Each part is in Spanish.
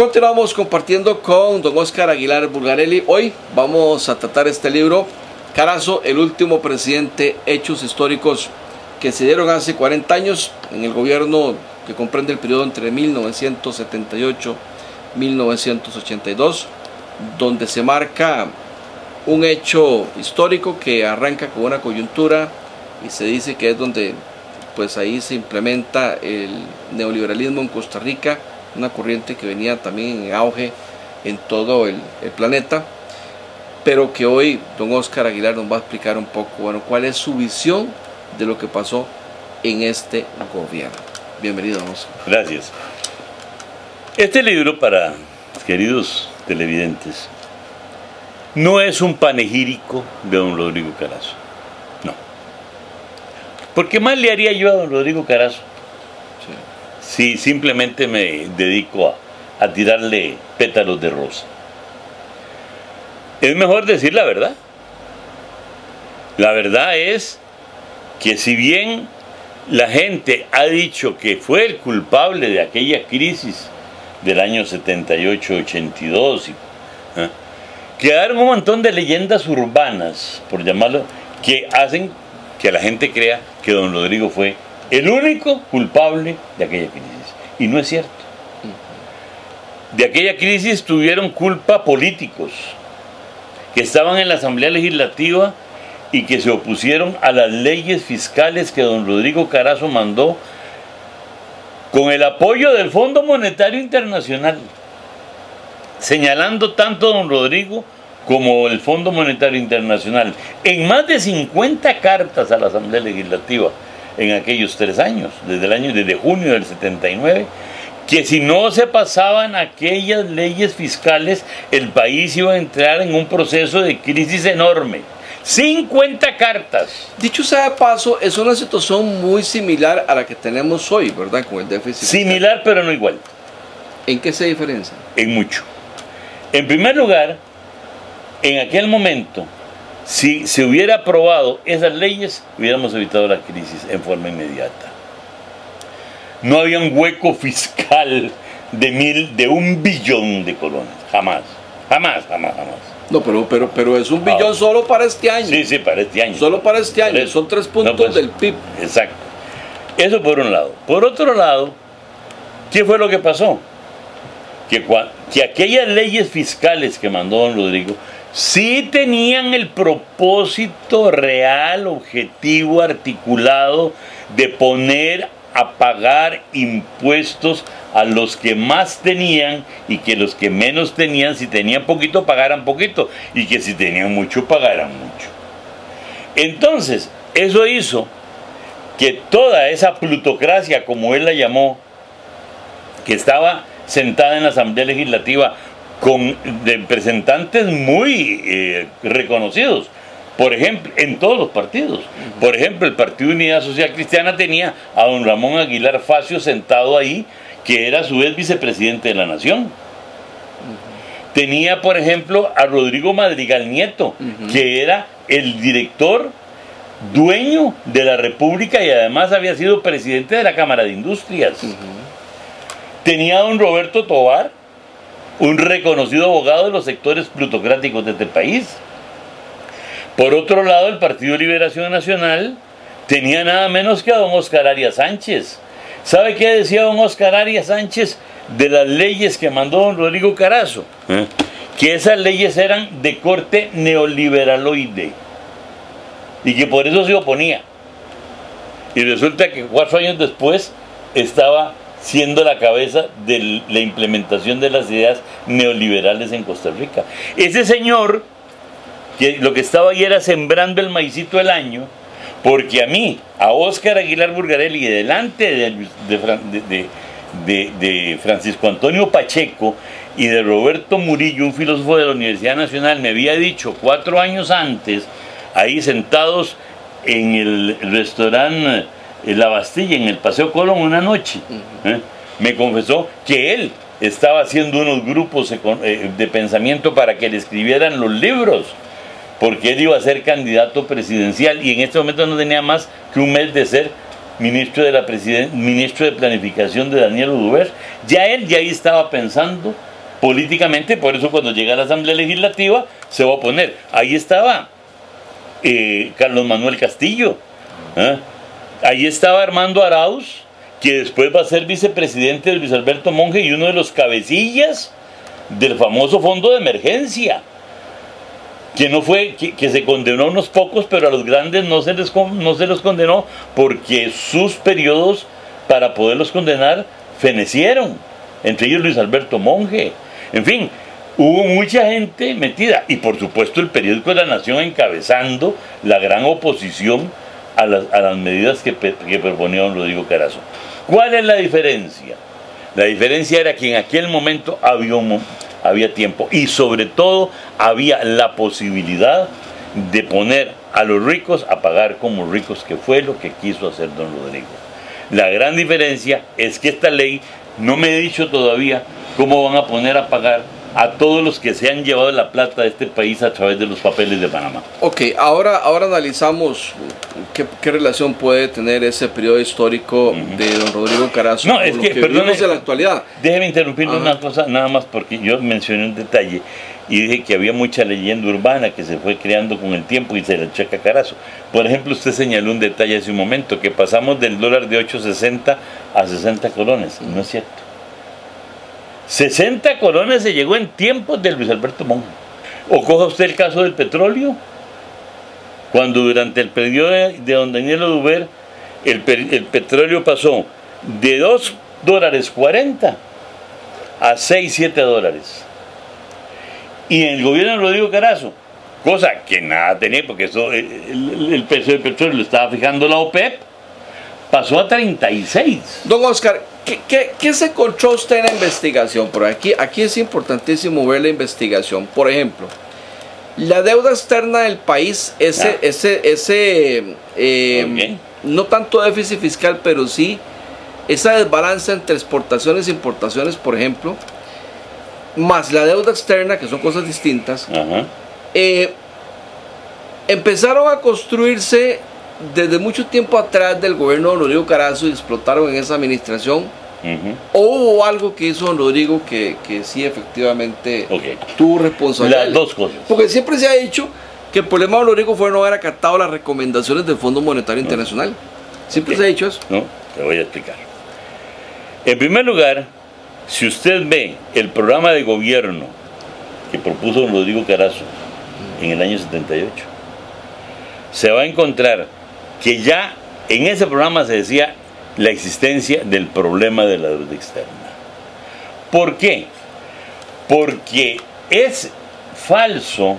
Continuamos compartiendo con don Óscar Aguilar Bulgarelli. Hoy vamos a tratar este libro, Carazo, el último presidente, hechos históricos que se dieron hace 40 años en el gobierno que comprende el periodo entre 1978 y 1982, donde se marca un hecho histórico que arranca con una coyuntura y se dice que es donde pues ahí se implementa el neoliberalismo en Costa Rica, una corriente que venía también en auge en todo el planeta, pero que hoy don Óscar Aguilar nos va a explicar un poco, bueno, cuál es su visión de lo que pasó en este gobierno. Bienvenido, don Óscar. Gracias. Este libro, para queridos televidentes, no es un panegírico de don Rodrigo Carazo, no. ¿Por qué más le haría yo a don Rodrigo Carazo? Si simplemente me dedico a tirarle pétalos de rosa. Es mejor decir la verdad. La verdad es que si bien la gente ha dicho que fue el culpable de aquella crisis del año 78-82, quedaron un montón de leyendas urbanas, por llamarlo, que hacen que la gente crea que don Rodrigo fue el único culpable de aquella crisis. Y no es cierto. De aquella crisis tuvieron culpa políticos que estaban en la Asamblea Legislativa y que se opusieron a las leyes fiscales que don Rodrigo Carazo mandó con el apoyo del Fondo Monetario Internacional, señalando tanto a don Rodrigo como el Fondo Monetario Internacional en más de 50 cartas a la Asamblea Legislativa en aquellos 3 años, desde junio del 79, que si no se pasaban aquellas leyes fiscales, el país iba a entrar en un proceso de crisis enorme. 50 cartas. Dicho sea de paso, es una situación muy similar a la que tenemos hoy, ¿verdad? Con el déficit. Similar, pero no igual. ¿En qué se diferencia? En mucho. En primer lugar, en aquel momento, si se hubiera aprobado esas leyes, hubiéramos evitado la crisis en forma inmediata. No había un hueco fiscal de 1 billón de colones. Jamás. Jamás. No, pero es 1 billón solo para este año. Sí, para este año. Solo para este año. Son 3 puntos del PIB. Exacto. Eso por un lado. Por otro lado, ¿qué fue lo que pasó? Que aquellas leyes fiscales que mandó don Rodrigo sí tenían el propósito real, objetivo, articulado de poner a pagar impuestos a los que más tenían y que los que menos tenían, si tenían poquito, pagaran poquito, y que si tenían mucho, pagaran mucho. Entonces, eso hizo que toda esa plutocracia, como él la llamó, que estaba sentada en la Asamblea Legislativa con representantes muy reconocidos, por ejemplo, en todos los partidos. Por ejemplo, el Partido Unidad Social Cristiana tenía a don Ramón Aguilar Facio sentado ahí, que era a su vez vicepresidente de la Nación. Tenía, por ejemplo, a Rodrigo Madrigal Nieto, que era el director dueño de la República y además había sido presidente de la Cámara de Industrias. Tenía a don Roberto Tovar, un reconocido abogado de los sectores plutocráticos de este país. Por otro lado, el Partido de Liberación Nacional tenía nada menos que a don Óscar Arias Sánchez. ¿Sabe qué decía don Óscar Arias Sánchez de las leyes que mandó don Rodrigo Carazo? Que esas leyes eran de corte neoliberaloide y que por eso se oponía. Y resulta que 4 años después estaba siendo la cabeza de la implementación de las ideas neoliberales en Costa Rica. Ese señor, que lo que estaba ahí era sembrando el maicito del año, porque a mí, a Óscar Aguilar Bulgarelli, delante de Francisco Antonio Pacheco y de Roberto Murillo, un filósofo de la Universidad Nacional, me había dicho 4 años antes, ahí sentados en el restaurante La Bastilla, en el Paseo Colón, una noche, me confesó que él estaba haciendo unos grupos de pensamiento para que le escribieran los libros, porque él iba a ser candidato presidencial y en este momento no tenía más que un mes de ser ministro de Planificación de Daniel Oduber. Ya él ahí estaba pensando políticamente, por eso cuando llega a la Asamblea Legislativa se va a oponer. Ahí estaba Carlos Manuel Castillo, ahí estaba Armando Arauz, que después va a ser vicepresidente de Luis Alberto Monge y uno de los cabecillas del famoso fondo de emergencia, que no fue, que se condenó a unos pocos, pero a los grandes no se los condenó, porque sus periodos para poderlos condenar fenecieron, entre ellos Luis Alberto Monge. En fin, hubo mucha gente metida, y por supuesto el periódico de La Nación encabezando la gran oposición a las medidas que proponía don Rodrigo Carazo. ¿Cuál es la diferencia? La diferencia era que en aquel momento había tiempo, y sobre todo había la posibilidad de poner a los ricos a pagar como ricos, que fue lo que quiso hacer don Rodrigo. La gran diferencia es que esta ley, no me he dicho todavía cómo van a poner a pagar a todos los que se han llevado la plata de este país a través de los papeles de Panamá. Ok, ahora analizamos qué relación puede tener ese periodo histórico de don Rodrigo Carazo con lo que vivimos en la actualidad. Déjeme interrumpirle una cosa, nada más, porque yo mencioné un detalle y dije que había mucha leyenda urbana que se fue creando con el tiempo y se le achaca a Carazo. Por ejemplo, usted señaló un detalle hace un momento, que pasamos del dólar de 8.60 a 60 colones. No es cierto. 60 colones se llegó en tiempos de Luis Alberto Monge. O coja usted el caso del petróleo, cuando durante el periodo de don Daniel Oduber el petróleo pasó de $2.40 a 6-7 dólares. Y en el gobierno de Rodrigo Carazo, cosa que nada tenía, porque eso, el precio del petróleo lo estaba fijando la OPEP, pasó a 36. Don Oscar, ¿qué se encontró usted en la investigación? Por aquí es importantísimo ver la investigación. Por ejemplo, la deuda externa del país, no tanto déficit fiscal, pero sí esa desbalanza entre exportaciones e importaciones, por ejemplo, más la deuda externa, que son cosas distintas, empezaron a construirse desde mucho tiempo atrás del gobierno de don Rodrigo Carazo y explotaron en esa administración. ¿O hubo algo que hizo don Rodrigo que sí efectivamente tuvo responsabilidad? Las dos cosas. Porque siempre se ha dicho que el problema de don Rodrigo fue no haber acatado las recomendaciones del Fondo Monetario Internacional. Siempre se ha dicho eso. No, te voy a explicar. En primer lugar, si usted ve el programa de gobierno que propuso don Rodrigo Carazo en el año 78, se va a encontrar que ya en ese programa se decía la existencia del problema de la deuda externa. ¿Por qué? Porque es falso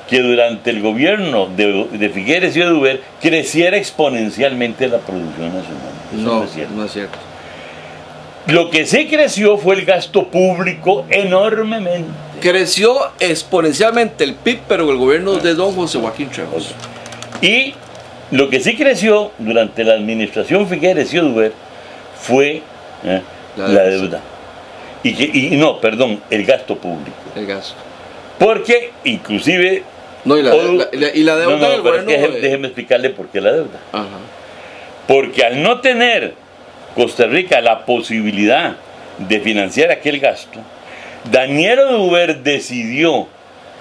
que durante el gobierno de Figueres y Oduber creciera exponencialmente la producción nacional. Eso no es cierto. No es cierto. Lo que sí creció fue el gasto público enormemente. Creció exponencialmente el PIB, pero el gobierno de don José Joaquín Trejos. Y lo que sí creció durante la administración Figueres y Oduber fue la deuda. El gasto público. El gasto. Porque inclusive... No, y la deuda del gobierno... Déjeme explicarle por qué la deuda. Ajá. Porque al no tener Costa Rica la posibilidad de financiar aquel gasto, Daniel Oduber decidió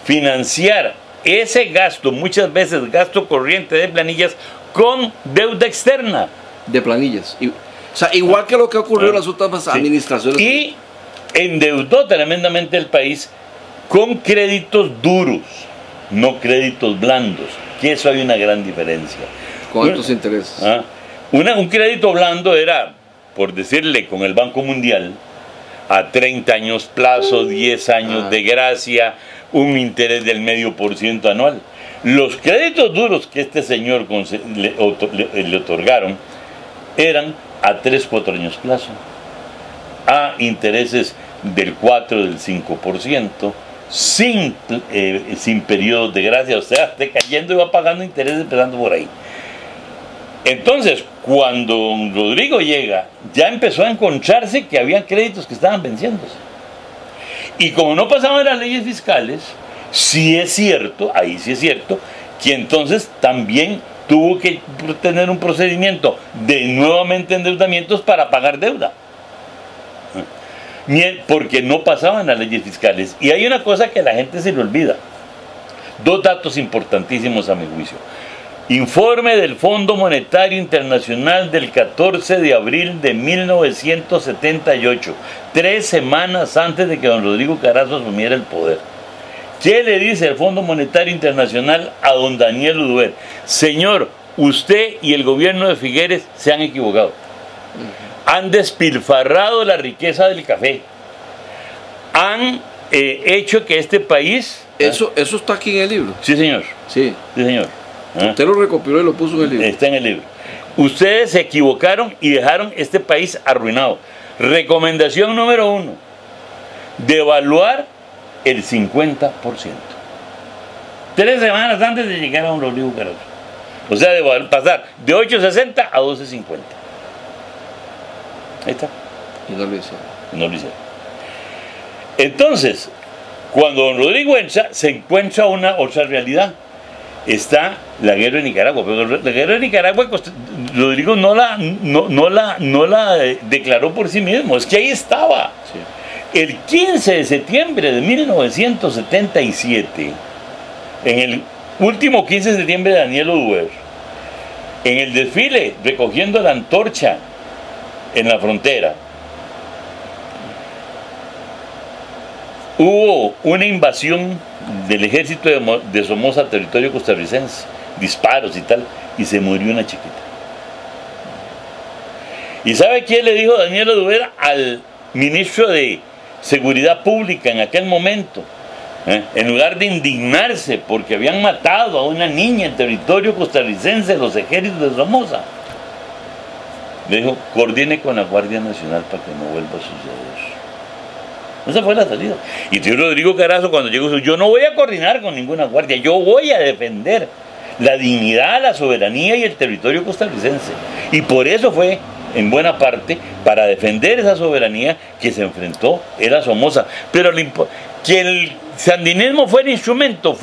financiar ese gasto, muchas veces gasto corriente de planillas, con deuda externa. De planillas. O sea, igual que lo que ocurrió en las últimas administraciones. Y endeudó tremendamente el país con créditos duros, no créditos blandos, que eso hay una gran diferencia. ¿Con altos intereses? Un crédito blando era, por decirle, con el Banco Mundial, a 30 años plazo, 10 años de gracia, un interés del 0.5% anual. Los créditos duros que este señor le otorgaron eran a 3-4 años plazo, a intereses del 4, del 5%, sin periodos de gracia, o sea, esté cayendo y va pagando intereses empezando por ahí. Entonces, cuando don Rodrigo llega, ya empezó a encontrarse que había créditos que estaban venciéndose. Y como no pasaban las leyes fiscales, sí es cierto, ahí sí es cierto, que entonces también tuvo que tener un procedimiento de nuevamente endeudamientos para pagar deuda. porque no pasaban las leyes fiscales. Y hay una cosa que a la gente se le olvida. Dos datos importantísimos a mi juicio. Informe del Fondo Monetario Internacional del 14 de abril de 1978, 3 semanas antes de que don Rodrigo Carazo asumiera el poder. ¿Qué le dice el Fondo Monetario Internacional a don Daniel Oduber? Señor, usted y el gobierno de Figueres se han equivocado. Han despilfarrado la riqueza del café. Han hecho que este país... Eso está aquí en el libro. Sí, señor. Sí. Sí, señor. Usted lo recopiló y lo puso en el libro. Está en el libro. Ustedes se equivocaron y dejaron este país arruinado. Recomendación número 1. Devaluar el 50%. 3 semanas antes de llegar a don Rodrigo Carazo. O sea, pasar de 8.60 a 12.50. Ahí está. Y no lo hicieron. No lo hicieron. Entonces, cuando don Rodrigo entra, se encuentra otra realidad. Está la guerra de Nicaragua, pero la guerra de Nicaragua Rodrigo no la declaró por sí mismo, es que ahí estaba. Sí. El 15 de septiembre de 1977, en el último 15 de septiembre de Daniel Oduber, en el desfile recogiendo la antorcha en la frontera, hubo una invasión del ejército de Somoza al territorio costarricense, disparos y tal, y se murió una chiquita. ¿Y sabe quién le dijo Daniel Oduber al ministro de Seguridad Pública en aquel momento? En lugar de indignarse porque habían matado a una niña en territorio costarricense los ejércitos de Somoza, le dijo: coordine con la Guardia Nacional para que no vuelva a suceder. Esa fue la salida. Y tío Rodrigo Carazo, cuando llegó, yo no voy a coordinar con ninguna guardia, yo voy a defender la dignidad, la soberanía y el territorio costarricense. Y por eso fue, en buena parte, para defender esa soberanía que se enfrentó era Somoza. Pero que el sandinismo fue el instrumento,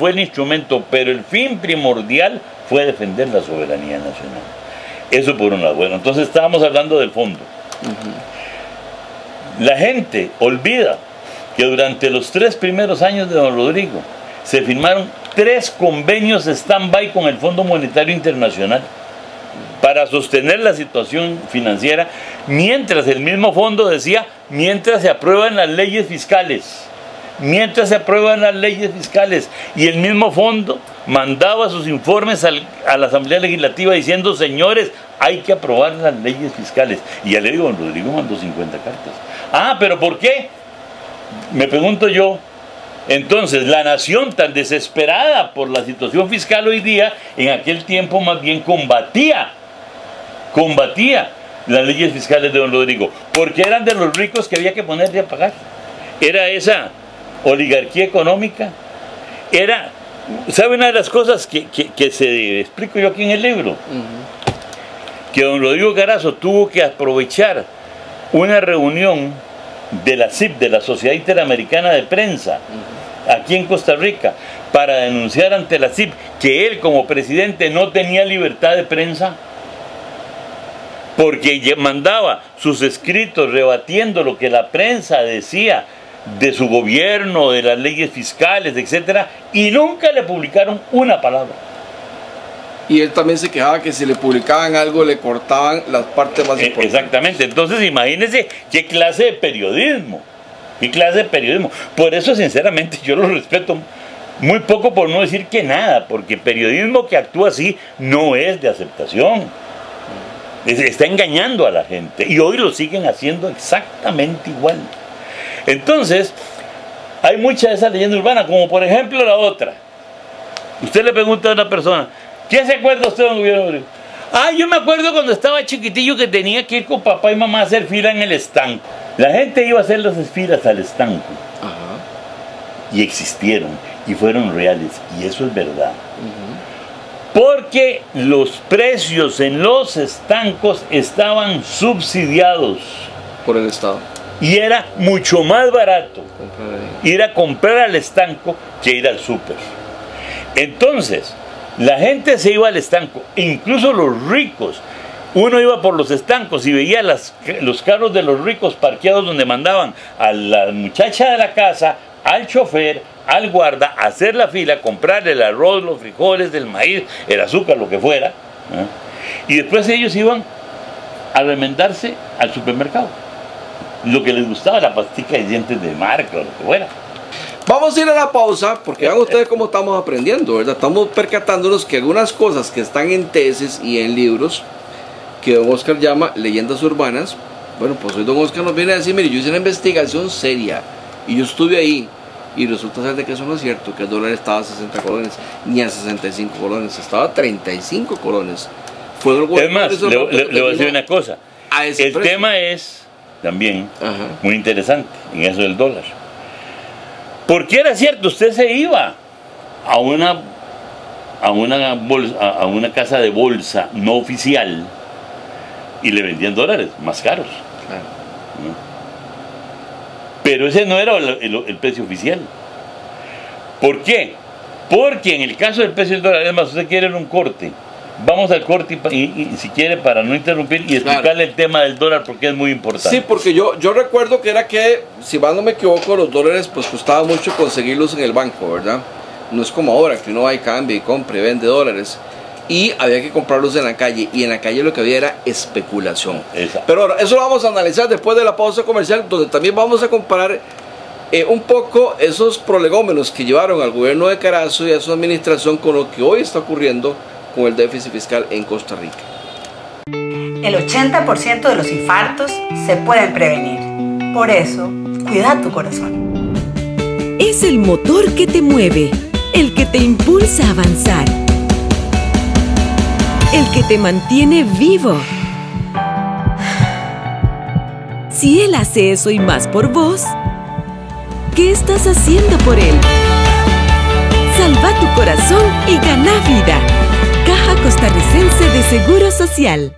pero el fin primordial fue defender la soberanía nacional. Eso por un lado. Bueno, entonces estábamos hablando del fondo. La gente olvida que durante los 3 primeros años de don Rodrigo se firmaron 3 convenios stand-by con el Fondo Monetario Internacional para sostener la situación financiera, mientras el mismo fondo decía: mientras se aprueban las leyes fiscales, y el mismo fondo mandaba sus informes a la Asamblea Legislativa diciendo: señores, hay que aprobar las leyes fiscales. Y ya le digo, don Rodrigo mandó 50 cartas. ¿Pero por qué? Me pregunto yo. Entonces, la nación, tan desesperada por la situación fiscal hoy día, en aquel tiempo más bien combatía las leyes fiscales de don Rodrigo, porque eran de los ricos que había que ponerle a pagar. Era esa oligarquía económica. ¿Sabe una de las cosas que se explico yo aquí en el libro? Que don Rodrigo Carazo tuvo que aprovechar una reunión de la SIP, de la Sociedad Interamericana de Prensa, aquí en Costa Rica, para denunciar ante la SIP que él como presidente no tenía libertad de prensa, porque mandaba sus escritos rebatiendo lo que la prensa decía de su gobierno, de las leyes fiscales, etcétera, y nunca le publicaron una palabra. Y él también se quejaba que si le publicaban algo le cortaban las partes más importantes. Exactamente. Entonces imagínense qué clase de periodismo. Por eso, sinceramente, yo lo respeto muy poco, por no decir que nada, porque periodismo que actúa así no es de aceptación. Está engañando a la gente. Y hoy lo siguen haciendo exactamente igual. Entonces, hay mucha de esa leyenda urbana, como por ejemplo la otra. Usted le pregunta a una persona: ¿qué se acuerda usted del gobierno? Yo me acuerdo cuando estaba chiquitillo que tenía que ir con papá y mamá a hacer fila en el estanco. La gente iba a hacer las filas al estanco. Y existieron, y fueron reales, y eso es verdad. Porque los precios en los estancos estaban subsidiados por el Estado. Y era mucho más barato ir a comprar al estanco que ir al súper. Entonces, la gente se iba al estanco, incluso los ricos Uno iba por los estancos y veía los carros de los ricos parqueados donde mandaban a la muchacha de la casa, al chofer, al guarda, a hacer la fila, comprar el arroz, los frijoles, el maíz, el azúcar, lo que fuera. Y después ellos iban a remendarse al supermercado. Lo que les gustaba, la pastica de dientes de marca, o lo que fuera. Vamos a ir a la pausa, porque vean ustedes cómo estamos aprendiendo, ¿verdad? Estamos percatándonos que algunas cosas que están en tesis y en libros, que don Oscar llama leyendas urbanas, bueno, pues hoy don Oscar nos viene a decir, mire, yo hice una investigación seria, y yo estuve ahí, y resulta ser de que eso no es cierto, que el dólar estaba a 60 colones, ni a 65 colones, estaba a 35 colones. Es más, le voy a decir una cosa, el tema es también muy interesante en eso del dólar. Porque era cierto, usted se iba a una casa de bolsa no oficial y le vendían dólares más caros. Claro. Pero ese no era el precio oficial. ¿Por qué? Porque en el caso del precio del dólar, es más, usted quiere un corte. Vamos al corte y si quiere, para no interrumpir y explicarle el tema del dólar porque es muy importante. Sí, porque yo recuerdo que era que, si más no me equivoco, los dólares pues costaba mucho conseguirlos en el banco, ¿verdad? No es como ahora, que uno va y cambia y compra y vende dólares. Y había que comprarlos en la calle, y en la calle lo que había era especulación. Exacto. Pero ahora, eso lo vamos a analizar después de la pausa comercial, donde también vamos a comparar un poco esos prolegómenos que llevaron al gobierno de Carazo y a su administración con lo que hoy está ocurriendo con el déficit fiscal en Costa Rica. El 80% de los infartos se pueden prevenir. Por eso, cuida tu corazón. Es el motor que te mueve, el que te impulsa a avanzar, el que te mantiene vivo. Si él hace eso y más por vos, ¿qué estás haciendo por él? Salva tu corazón y gana vida. Caja Costarricense de Seguro Social.